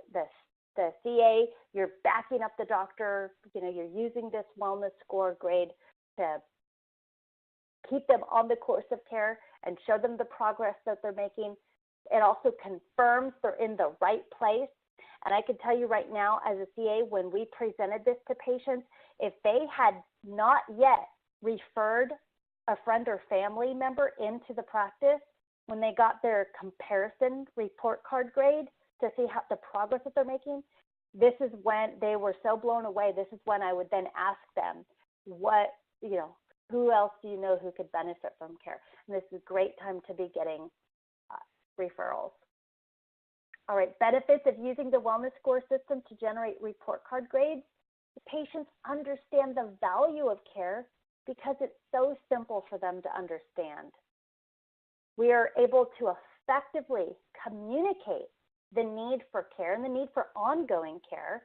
B: CA, you're backing up the doctor, you're using this wellness score grade to keep them on the course of care and show them the progress that they're making. It also confirms they're in the right place. And I can tell you right now, as a CA, when we presented this to patients, if they had not yet referred a friend or family member into the practice, when they got their comparison report card grade to see how the progress that they're making, this is when they were so blown away. This is when I would then ask them, who else do you know who could benefit from care? And this is a great time to be getting referrals. All right, benefits of using the wellness score system to generate report card grades. The patients understand the value of care because it's so simple for them to understand. We are able to effectively communicate the need for care and the need for ongoing care.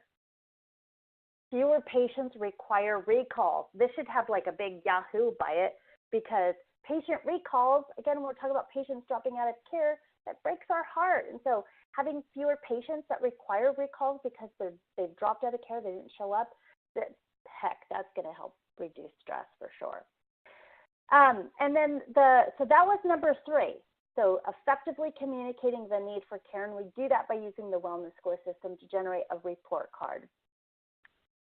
B: Fewer patients require recalls. This should have like a big Yahoo by it, because patient recalls, again, we're talking about patients dropping out of care, that breaks our heart. And so having fewer patients that require recalls because they've dropped out of care, they didn't show up, that's going to help reduce stress for sure. And then so that was number 3. So effectively communicating the need for care, and we do that by using the wellness score system to generate a report card.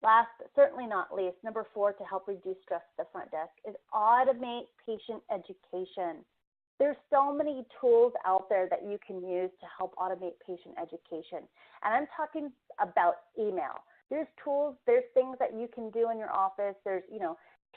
B: Last, but certainly not least, number 4, to help reduce stress at the front desk, is automate patient education. There's so many tools out there that you can use to help automate patient education. And I'm talking about email. There's tools, there's things that you can do in your office. There's,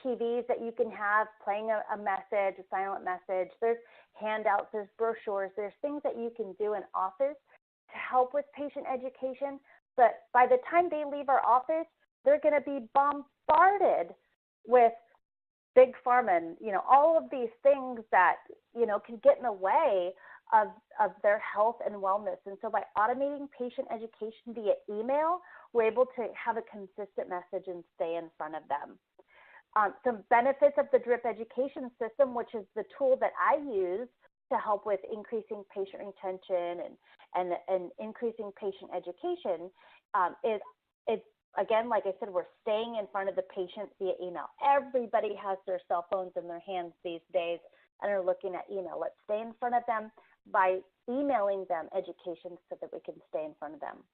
B: TVs that you can have playing a message, a silent message. There's handouts, there's brochures, there's things that you can do in office to help with patient education. But by the time they leave our office, they're going to be bombarded with big pharma and, all of these things that, can get in the way of their health and wellness. And so by automating patient education via email, we're able to have a consistent message and stay in front of them. Some benefits of the DRIP education system, which is the tool that I use to help with increasing patient retention and increasing patient education, is it's, again, like I said, we're staying in front of the patient via email. Everybody has their cell phones in their hands these days and are looking at email. Let's stay in front of them by emailing them education so that we can stay in front of them.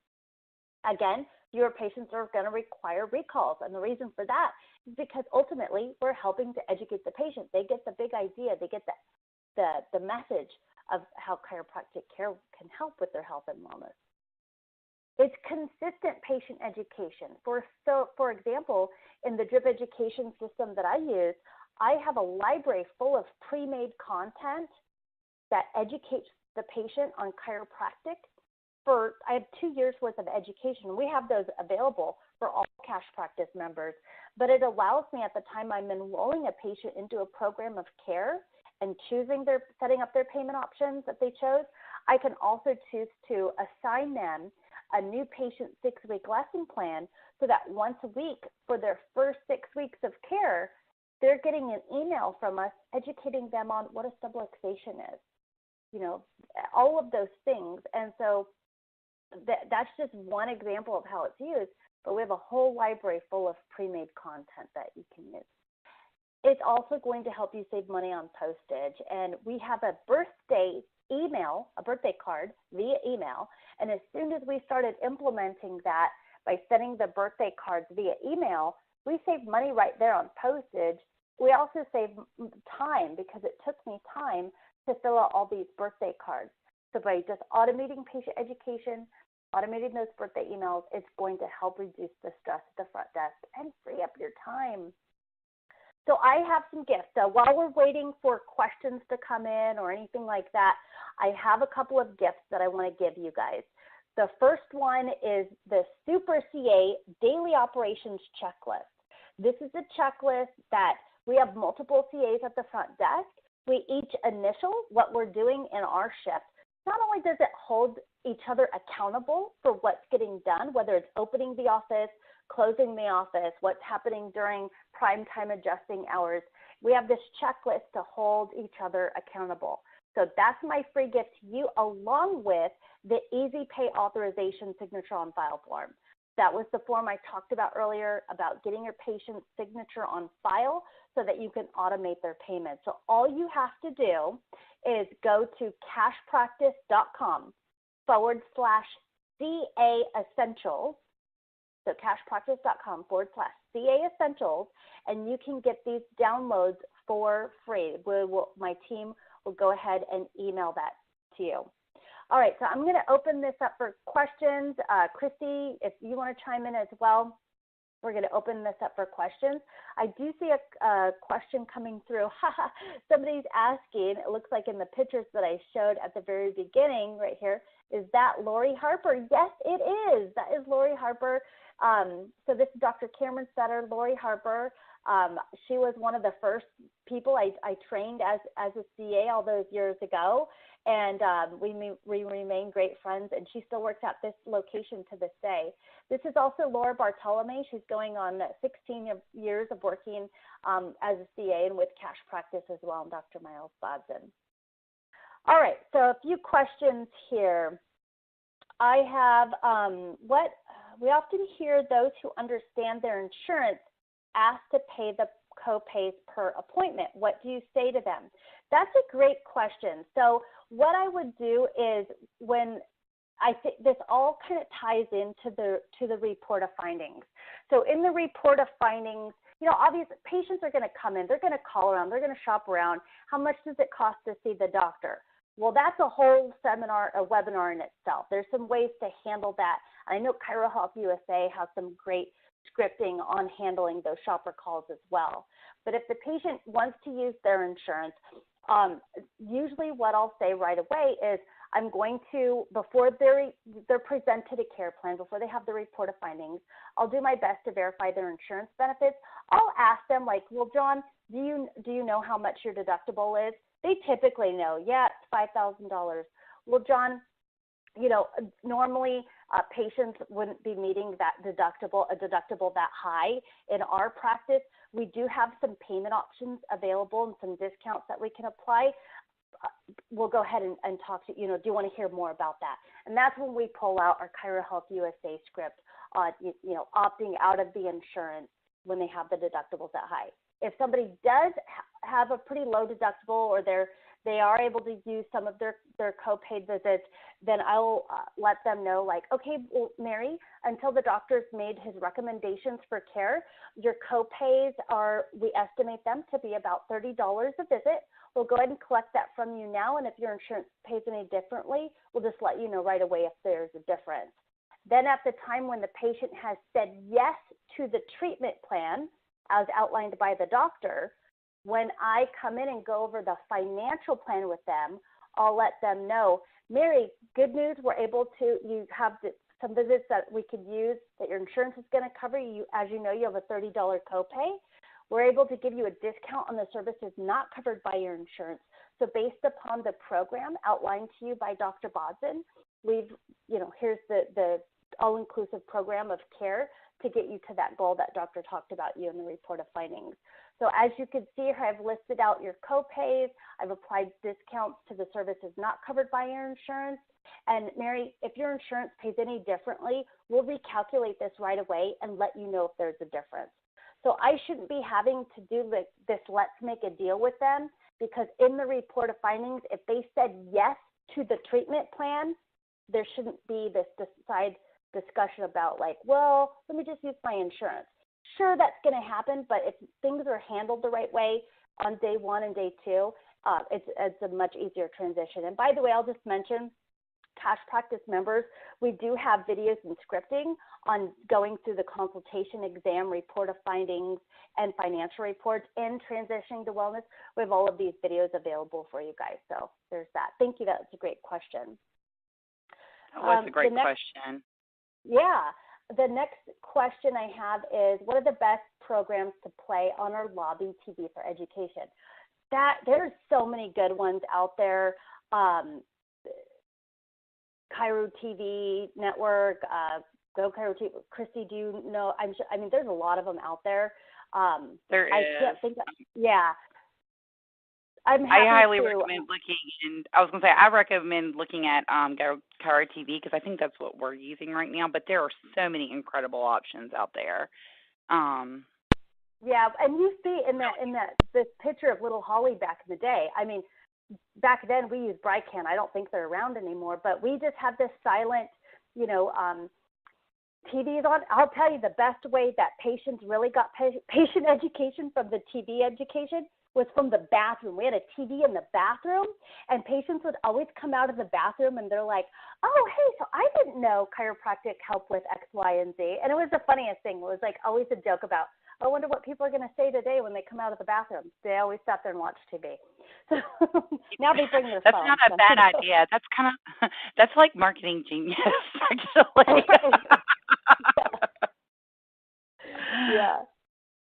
B: Again, fewer patients are going to require recalls. And the reason for that is because ultimately we're helping to educate the patient. They get the big idea. They get the message of how chiropractic care can help with their health and wellness. It's consistent patient education. For example, in the DRIP education system that I use, I have a library full of pre-made content that educates the patient on chiropractic. I have 2 years worth of education. We have those available for all cash practice members, but it allows me at the time I'm enrolling a patient into a program of care and setting up their payment options that they chose. I can also choose to assign them a new patient 6-week lesson plan so that once a week for their first 6 weeks of care, they're getting an email from us educating them on what a subluxation is, all of those things. And so that's just one example of how it's used, but we have a whole library full of pre-made content that you can use. It's also going to help you save money on postage, and we have a birthday card via email, and as soon as we started implementing that by sending the birthday cards via email, we saved money right there on postage. We also saved time because it took me time to fill out all these birthday cards. So by just automating patient education, automating those birthday emails, it's going to help reduce the stress at the front desk and free up your time. So I have some gifts. So while we're waiting for questions to come in or anything like that, I have a couple of gifts that I want to give you guys. The first one is the Super CA Daily Operations Checklist. This is a checklist that we have multiple CAs at the front desk. We each initial what we're doing in our shift. Not only does it hold each other accountable for what's getting done, whether it's opening the office, closing the office, what's happening during prime time adjusting hours, we have this checklist to hold each other accountable. So that's my free gift to you, along with the Easy Pay Authorization Signature on File form. That was the form I talked about earlier about getting your patient's signature on file so that you can automate their payments. So all you have to do is go to cashpractice.com/CA Essentials. So cashpractice.com/CA Essentials, and you can get these downloads for free. My team will go ahead and email that to you. All right, so I'm going to open this up for questions. Christy, if you want to chime in as well, we're going to open this up for questions. I do see a question coming through. Somebody's asking, it looks like in the pictures that I showed at the very beginning right here, is that Lori Harper? Yes, it is. That is Lori Harper. So this is Dr. Cameron Sutter, Lori Harper. She was one of the first people I trained as a CA all those years ago, and we remain great friends, and she still works at this location to this day. This is also Laura Bartolome. She's going on 16 years of working as a CA and with cash practice as well, and Dr. Miles Bodson. All right, so a few questions here. I have what we often hear those who understand their insurance asked to pay the co-pays per appointment. What do you say to them? That's a great question. So what I would do is, when I think this all kind of ties into the report of findings. So in the report of findings, you know, obviously patients are going to come in, they're going to call around, they're going to shop around. How much does it cost to see the doctor? Well, that's a whole seminar, a webinar in itself. There's some ways to handle that. I know ChiroHealthUSA has some great scripting on handling those shopper calls as well. But if the patient wants to use their insurance, usually what I'll say right away is, I'm going to, before they're presented a care plan, before they have the report of findings, I'll do my best to verify their insurance benefits. I'll ask them, like, well, John, do you know how much your deductible is? They typically know, yeah, it's $5,000. Well, John, you know, normally patients wouldn't be meeting that a deductible that high. In our practice, we do have some payment options available and some discounts that we can apply. We'll go ahead and talk to, you know, do you want to hear more about that? And that's when we pull out our ChiroHealthUSA script on, you know, opting out of the insurance when they have the deductibles that high. If somebody does have a pretty low deductible, or they are able to use some of their co-paid visits, then I'll let them know, like, okay, well, Mary, until the doctor's made his recommendations for care, your co-pays we estimate them to be about $30 a visit. We'll go ahead and collect that from you now, and if your insurance pays any differently, we'll just let you know right away if there's a difference. Then at the time when the patient has said yes to the treatment plan, as outlined by the doctor, when I come in and go over the financial plan with them, I'll let them know, Mary, good news, you have some visits that we could use that your insurance is going to cover. You, as you know, you have a $30 copay. We're able to give you a discount on the services not covered by your insurance. So based upon the program outlined to you by Dr. Bodson, here's the all-inclusive program of care to get you to that goal that doctor talked about you in the report of findings. So as you can see here, I've listed out your co-pays. I've applied discounts to the services not covered by your insurance. And Mary, if your insurance pays any differently, we'll recalculate this right away and let you know if there's a difference. So I shouldn't be having to do this let's make a deal with them, because in the report of findings, if they said yes to the treatment plan, there shouldn't be this side discussion about, like, well, let me just use my insurance. Sure, that's going to happen, but if things are handled the right way on day one and day two, it's a much easier transition. And by the way, I'll just mention, cash practice members, we do have videos and scripting on going through the consultation exam, report of findings, and financial reports, and transitioning to wellness. We have all of these videos available for you guys. So there's that. Thank you. That's a great question.
A: That was a great question.
B: Yeah. The next question I have is, what are the best programs to play on our lobby TV for education? There's so many good ones out there. Chiro TV Network, Go Chiro TV. Christy, do you know? I mean, there's a lot of them out there.
A: There is.
B: I can't think of, yeah. I
A: highly recommend looking, and I was going to say, I recommend looking at Chiro TV, because I think that's what we're using right now, but there are so many incredible options out there.
B: Yeah, and you see this picture of little Holly back in the day. I mean, back then we used Brycan. I don't think they're around anymore, but we just have this silent, TVs on. I'll tell you, the best way that patients really got patient education from the TV education was from the bathroom. We had a TV in the bathroom, and patients would always come out of the bathroom and they're like, oh, hey, so I didn't know chiropractic helped with X, Y, and Z. And it was the funniest thing. It was like always a joke about, I wonder what people are going to say today when they come out of the bathroom. They always sat there and watched TV. So now they bring their
A: That's
B: phone.
A: not a bad idea. That's like marketing genius, actually.
B: Yeah.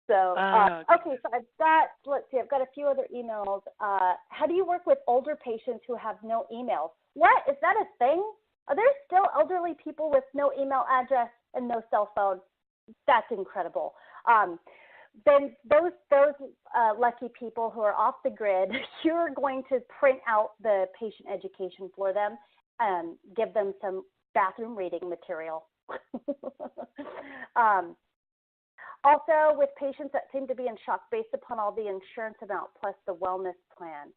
B: So,
A: Oh,
B: okay, so I've got a few other emails. How do you work with older patients who have no emails? What? Is that a thing? Are there still elderly people with no email address and no cell phone? That's incredible. Then those lucky people who are off the grid, you're going to print out the patient education for them and give them some bathroom reading material. Also, with patients that seem to be in shock based upon all the insurance amount plus the wellness plan.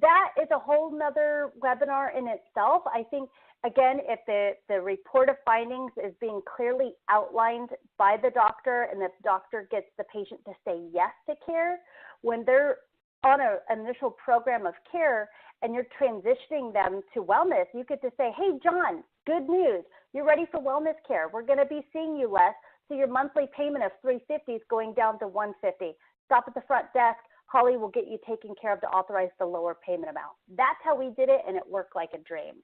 B: That is a whole nother webinar in itself. I think, again, if the report of findings is being clearly outlined by the doctor and the doctor gets the patient to say yes to care, when they're on an initial program of care and you're transitioning them to wellness, you get to say, hey, John, good news. You're ready for wellness care. We're going to be seeing you less. So your monthly payment of $350 is going down to $150. Stop at the front desk. Holly will get you taken care of to authorize the lower payment amount. That's how we did it, and it worked like a dream.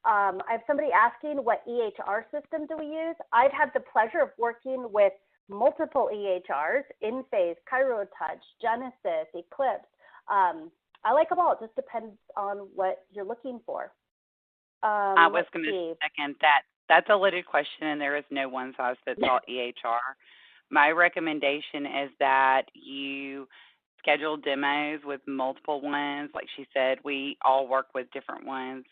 B: I have somebody asking, what EHR system do we use? I've had the pleasure of working with multiple EHRs, InPhase, ChiroTouch, Genesis, Eclipse. I like them all. It just depends on what you're looking for.
A: I was going to second that. That's a loaded question, and there is no one size fits all EHR. My recommendation is that you schedule demos with multiple ones. Like she said, we all work with different ones.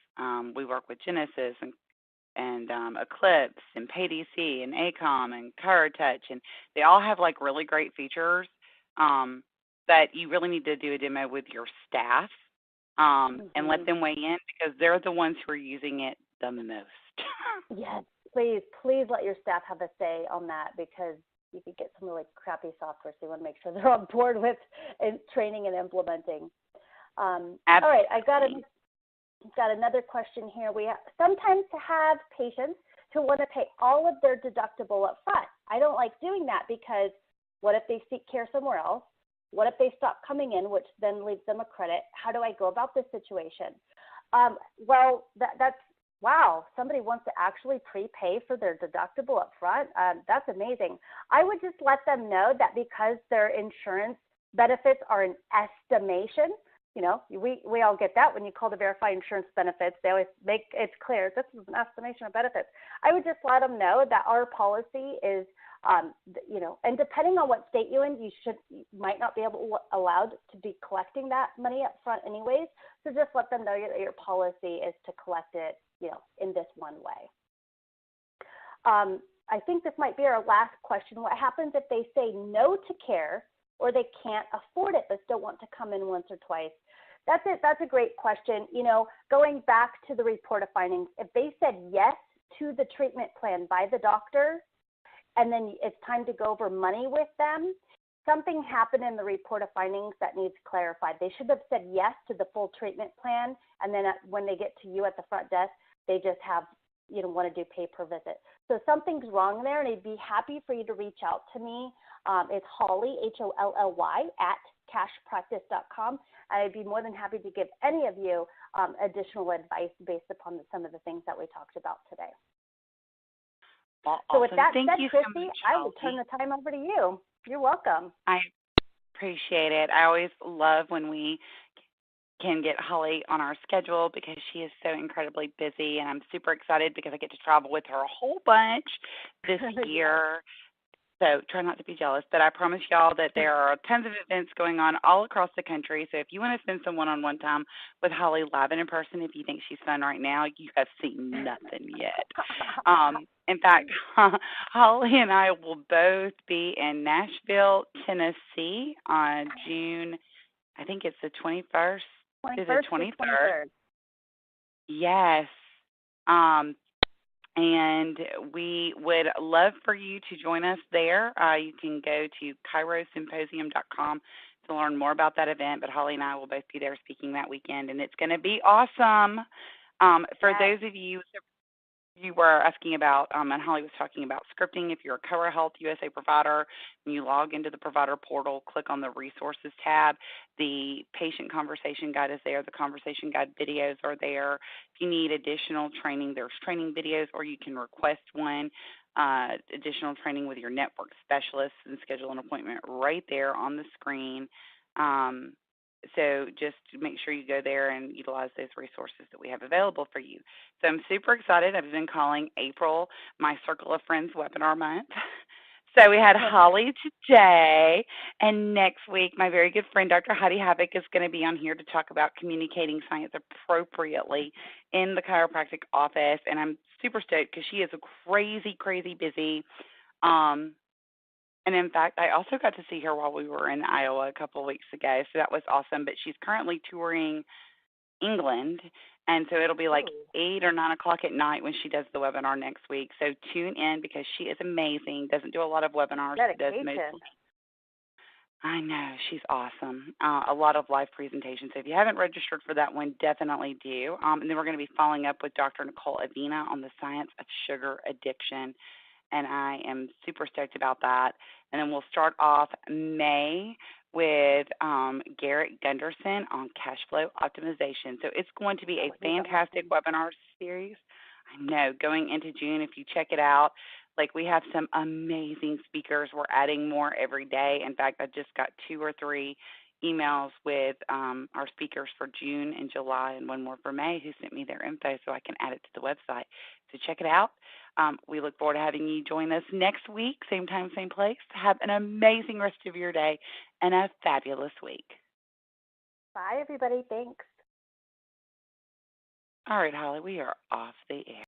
A: We work with Genesis and Eclipse and PayDC and ACOM and ChiroTouch, and they all have like really great features that you really need to do a demo with your staff and let them weigh in because they're the ones who are using it the most.
B: Yes, please let your staff have a say on that because you could get some really crappy software, so you want to make sure they're on board with training and implementing. All right, I've got another question here. We sometimes have patients who want to pay all of their deductible up front. I don't like doing that because what if they seek care somewhere else? What if they stop coming in, which then leaves them a credit? How do I go about this situation? Well, that's wow, somebody wants to actually prepay for their deductible up front. That's amazing. I would just let them know that because their insurance benefits are an estimation, you know, we all get that when you call to verify insurance benefits. They always make it clear this is an estimation of benefits. I would just let them know that our policy is, you know, and depending on what state you're in, you might not be allowed to be collecting that money up front anyways. So just let them know that your policy is to collect it, you know, in this one way. I think this might be our last question. What happens if they say no to care or they can't afford it but still want to come in once or twice? That's it. That's a great question. You know, going back to the report of findings, if they said yes to the treatment plan by the doctor and then it's time to go over money with them, something happened in the report of findings that needs clarified. They should have said yes to the full treatment plan, and then when they get to you at the front desk, they just have, you know, want to do pay per visit. So something's wrong there, and I'd be happy for you to reach out to me. It's Holly, HOLLY, @cashpractice.com. I'd be more than happy to give any of you additional advice based upon some of the things that we talked about today.
A: Well,
B: so with that
A: Thank
B: said,
A: you
B: Christy,
A: so much,
B: I will turn the time over to you. You're welcome.
A: I appreciate it. I always love when we can get Holly on our schedule because she is so incredibly busy, and I'm super excited because I get to travel with her a whole bunch this year. So try not to be jealous, but I promise y'all that there are tons of events going on all across the country. So if you want to spend some one-on-one time with Holly live and in person, if you think she's fun right now, you have seen nothing yet. In fact, Holly and I will both be in Nashville, Tennessee on June, I think it's the 21st to the 23rd. Yes. And we would love for you to join us there. You can go to ChiroSymposium.com to learn more about that event, but Holly and I will both be there speaking that weekend, and it's going to be awesome. For those of you were asking about, and Holly was talking about scripting, if you're a ChiroHealthUSA provider, when you log into the provider portal, click on the resources tab. The patient conversation guide is there. The conversation guide videos are there. If you need additional training, there's training videos, or you can request one. additional training with your network specialists and schedule an appointment right there on the screen. So just make sure you go there and utilize those resources that we have available for you. So I'm super excited. I've been calling April my Circle of Friends webinar month. So we had Holly today, and next week my very good friend Dr. Heidi Havoc is going to be on here to talk about communicating science appropriately in the chiropractic office, and I'm super stoked because she is crazy, crazy busy. And in fact, I also got to see her while we were in Iowa a couple of weeks ago, so that was awesome. But she's currently touring England, and so it'll be like 8 or 9 o'clock at night when she does the webinar next week. So tune in because she is amazing. Doesn't do a lot of webinars. Does most. I know, she's awesome. A lot of live presentations. So if you haven't registered for that one, definitely do. And then we're going to be following up with Dr. Nicole Avina on the science of sugar addiction, and I am super stoked about that. And then we'll start off May with Garrett Gunderson on cash flow optimization. So it's going to be a fantastic webinar series. I know, going into June, if you check it out, like we have some amazing speakers. We're adding more every day. In fact, I just got 2 or 3 emails with our speakers for June and July and one more for May who sent me their info so I can add it to the website. So check it out. We look forward to having you join us next week, same time, same place. Have an amazing rest of your day and a fabulous week.
B: Bye, everybody. Thanks.
A: All right, Holly, we are off the air.